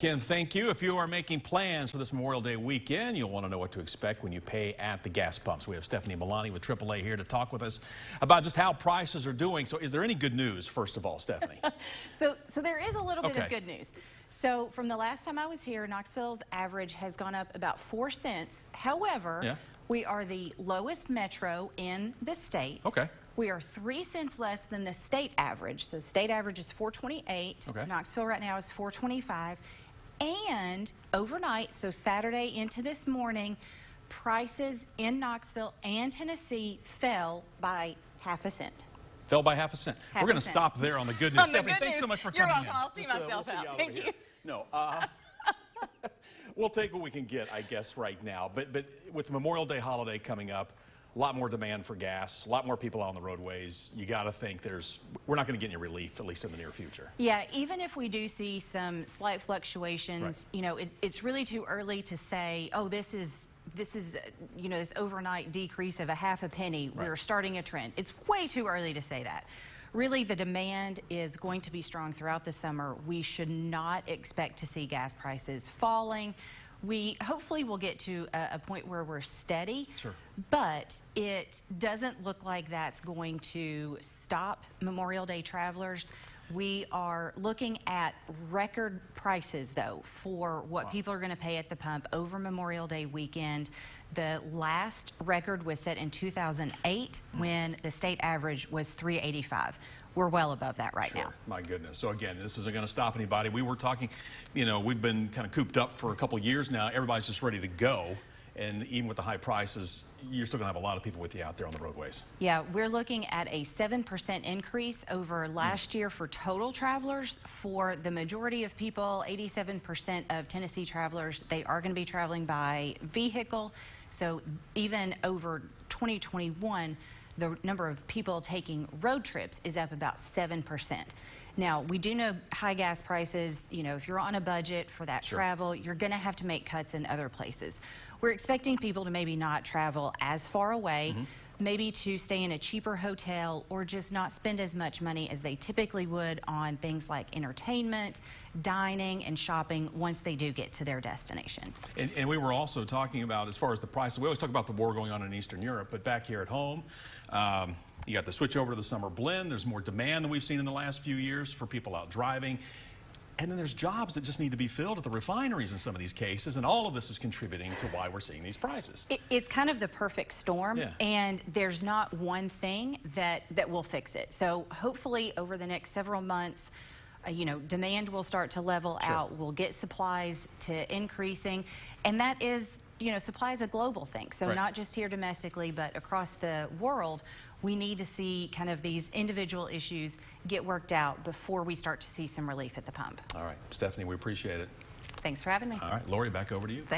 Ken, thank you. If you are making plans for this Memorial Day weekend, you'll want to know what to expect when you pay at the gas pumps. We have Stephanie Milani with AAA here to talk with us about just how prices are doing. So is there any good news, first of all, Stephanie? So there is a little bit of good news. So from the last time I was here, Knoxville's average has gone up about 4 cents. However, we are the lowest metro in the state. We are 3 cents less than the state average. So state average is 4.28. Knoxville right now is 4.25. And overnight, so Saturday into this morning, prices in Knoxville and Tennessee fell by half a cent. Fell by half a cent. We're going to stop there on the good news. Stephanie, thanks so much for coming in. You're welcome. I'll see myself out. Thank you. No, we'll take what we can get, I guess, right now. But with the Memorial Day holiday coming up, a lot more demand for gas, a lot more people out on the roadways. You got to think we're not going to get any relief, at least in the near future. Yeah, even if we do see some slight fluctuations, you know, it's really too early to say, oh, this is you know, this overnight decrease of a half a penny. We're starting a trend. It's way too early to say that. Really, the demand is going to be strong throughout the summer. We should not expect to see gas prices falling. We hopefully will get to a point where we're steady, but it doesn't look like that's going to stop Memorial Day travelers. We are looking at record prices, though, for what people are going to pay at the pump over Memorial Day weekend. The last record was set in 2008 when the state average was $3.85. We're well above that right now. My goodness. So again, this isn't going to stop anybody. We were talking, you know, we've been kind of cooped up for a couple of years now. Everybody's just ready to go. And even with the high prices, you're still going to have a lot of people with you out there on the roadways. Yeah, we're looking at a 7% increase over last year for total travelers. For the majority of people, 87% of Tennessee travelers, they are going to be traveling by vehicle. So even over 2021, the number of people taking road trips is up about 7%. Now, we do know high gas prices, you know, if you're on a budget for that travel, you're going to have to make cuts in other places. We're expecting people to maybe not travel as far away, maybe to stay in a cheaper hotel or just not spend as much money as they typically would on things like entertainment, dining, and shopping once they do get to their destination. And we were also talking about, as far as the price, we always talk about the war going on in Eastern Europe, but back here at home, you got the switch over to the summer blend. There's more demand than we've seen in the last few years for people out driving. And then there's jobs that just need to be filled at the refineries in some of these cases, and all of this is contributing to why we're seeing these prices. It's kind of the perfect storm, and there's not one thing that will fix it. So hopefully over the next several months, you know, demand will start to level out. We'll get supplies to increasing, and that is, you know, supply is a global thing. So not just here domestically, but across the world, we need to see kind of these individual issues get worked out before we start to see some relief at the pump. All right, Stephanie, we appreciate it. Thanks for having me. All right, Lori, back over to you. Thank